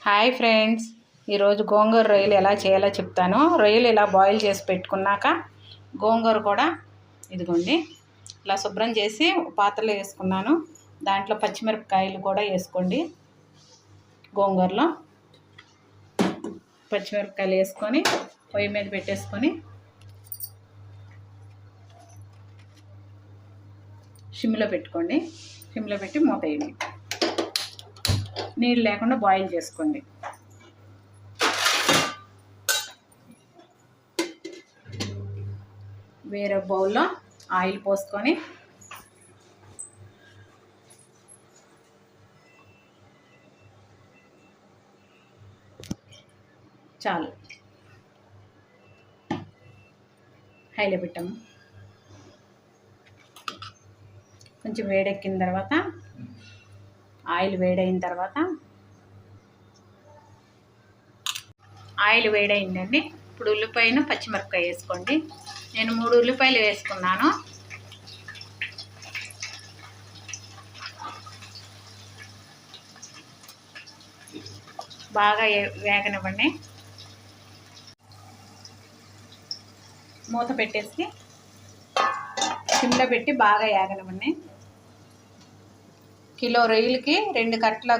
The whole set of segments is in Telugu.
హాయ్ ఫ్రెండ్స్, ఈరోజు గోంగూర రొయ్యలు ఎలా చేయాలో చెప్తాను. రొయ్యలు ఇలా బాయిల్ చేసి పెట్టుకున్నాక గోంగూర కూడా ఇదిగోండి ఇలా శుభ్రం చేసి పాత్రలో వేసుకున్నాను. దాంట్లో పచ్చిమిరపకాయలు కూడా వేసుకోండి. గోంగూరలో పచ్చిమిరపకాయలు వేసుకొని పొయ్యి మీద పెట్టేసుకొని సిమ్లో పెట్టుకోండి. సిమ్లో పెట్టి మూత వేయండి. నీళ్ళు లేకుండా బాయిల్ చేసుకోండి. వేరే బౌల్లో ఆయిల్ పోసుకొని చాలు హైలో పెట్టాము. కొంచెం వేడెక్కిన తర్వాత ఆయిల్ వేడైందండి. ఇప్పుడు ఉల్లిపాయను పచ్చిమిరపకాయ వేసుకోండి. నేను 3 ఉల్లిపాయలు వేసుకున్నాను. బాగా వేగనివ్వండి. మూత పెట్టేసి సిమ్లో పెట్టి బాగా వేగనివ్వండి. కిలో రొయ్యలకి 2 కట్టల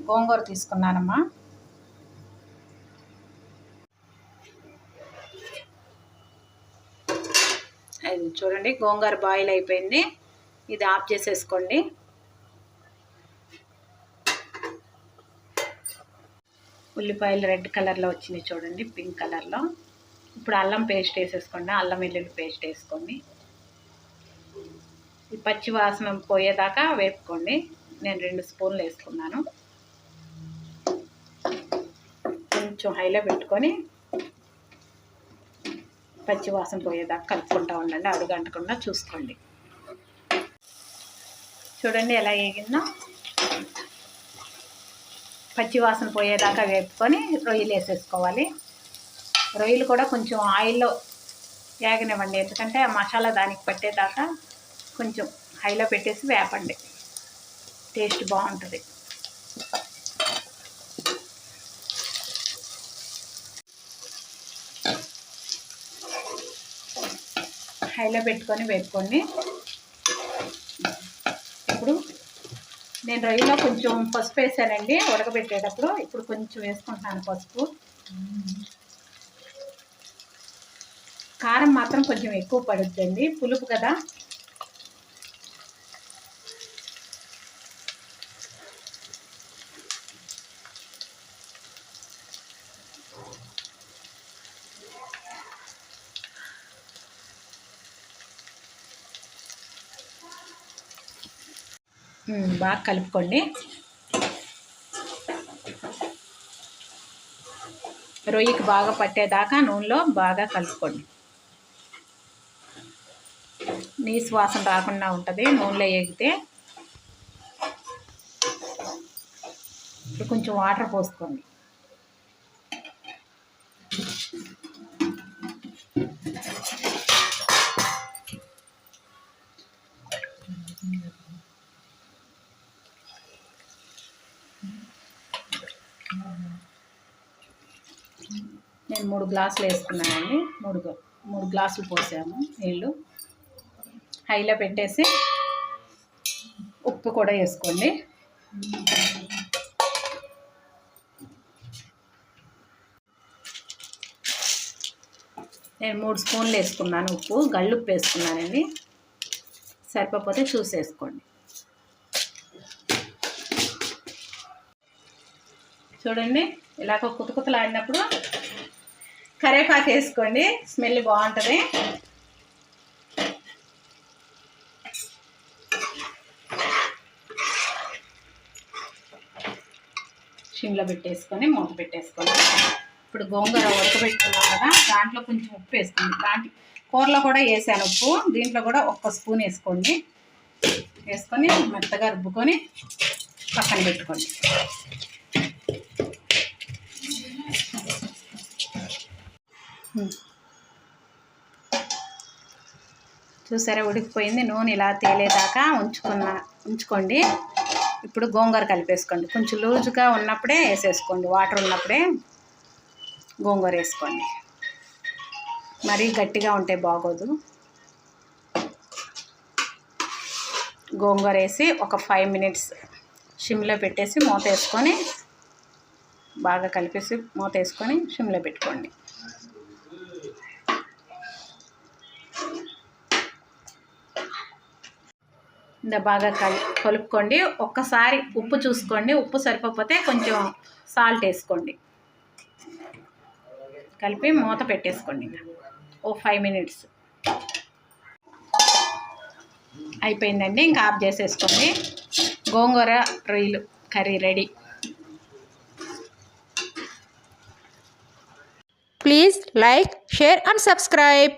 గోంగూర తీసుకున్నానమ్మా. అది చూడండి, గోంగూర బాయిల్ అయిపోయింది. ఇది ఆఫ్ చేసేసుకోండి. ఉల్లిపాయలు రెడ్ కలర్లో వచ్చినాయి చూడండి, పింక్ కలర్లో. ఇప్పుడు అల్లం పేస్ట్ వేసేసుకోండి. అల్లం వెల్లుల్లి పేస్ట్ వేసుకోండి. ఈ పచ్చి వాసన పోయేదాకా వేపుకోండి. నేను 2 స్పూన్లు వేసుకున్నాను. కొంచెం హైలో పెట్టుకొని పచ్చి వాసన పోయేదాకా కలుపుకుంటూ ఉండండి. అడుగంటకుండా చూసుకోండి. చూడండి ఎలా వేగిందో. పచ్చి వాసన పోయేదాకా వేపుకొని రొయ్యలు వేసేసుకోవాలి. రొయ్యలు కూడా కొంచెం ఆయిల్లో వేగనివ్వండి. ఎందుకంటే ఆ మసాలా దానికి పట్టేదాకా కొంచెం హైలో పెట్టేసి వేపండి. టేస్ట్ బాగుంటుంది. హైలో పెట్టుకొని వేపుకోండి. ఇప్పుడు నేను రొయ్యలో కొంచెం పసుపు వేసానండి ఉడకబెట్టేటప్పుడు. ఇప్పుడు కొంచెం వేసుకుంటాను పసుపు. కారం మాత్రం కొంచెం ఎక్కువ పడుతుందండి, పులుపు కదా. బాగా కలుపుకోండి. రొయ్యకి బాగా పట్టేదాకా నూనెలో బాగా కలుపుకోండి. నీసు వాసన రాకుండా ఉంటుంది నూనెలో వేగితే. ఇప్పుడు కొంచెం వాటర్ పోసుకోండి. నేను 3 గ్లాసులు వేసుకున్నానండి. 3 గ్లాసులు పోసాము నీళ్ళు. హైలో పెట్టేసి ఉప్పు కూడా వేసుకోండి. నేను 3 స్పూన్లు వేసుకున్నాను ఉప్పు. గళ్ళుప్పు వేసుకున్నానండి. సరిపోతే చూసేసుకోండి. చూడండి ఇలాగ కుతకుతలాడినప్పుడు కరివేపాకు వేసుకోండి. స్మెల్ బాగుంటుంది. సిమ్లో పెట్టేసుకొని మూత పెట్టేసుకోండి. ఇప్పుడు గోంగూర ఉడకబెట్టుకున్నాం కదా, దాంట్లో కొంచెం ఉప్పు వేసుకోండి. దాంట్లో కూరలో కూడా వేసాను ఉప్పు. దీంట్లో కూడా 1 స్పూన్ వేసుకోండి. వేసుకొని మెత్తగా రుబ్బుకొని పక్కన పెట్టుకోండి. చూసారా ఉడికిపోయింది. నూనె ఇలా తేలేదాకా ఉంచుకోండి. ఇప్పుడు గోంగూర కలిపేసుకోండి. కొంచెం లూజుగా ఉన్నప్పుడే వేసేసుకోండి, వాటర్ ఉన్నప్పుడే గోంగూర వేసుకోండి. మరీ గట్టిగా ఉంటే బాగోదు. గోంగూర వేసి ఒక 5 మినిట్స్ సిమ్లో పెట్టేసి మూత వేసుకొని బాగా కలిపేసి మూత వేసుకొని సిమ్లో పెట్టుకోండి. ఇంత బాగా కలుపుకోండి. ఒక్కసారి ఉప్పు చూసుకోండి, ఉప్పు సరిపోతే కొంచెం సాల్ట్ వేసుకోండి. కలిపి మూత పెట్టేసుకోండి. ఓ 5 మినిట్స్ అయిపోయిందండి. ఇంకా ఆఫ్ చేసేసుకోండి. గోంగూర రొయ్యలు curry ready. Please like, share and subscribe.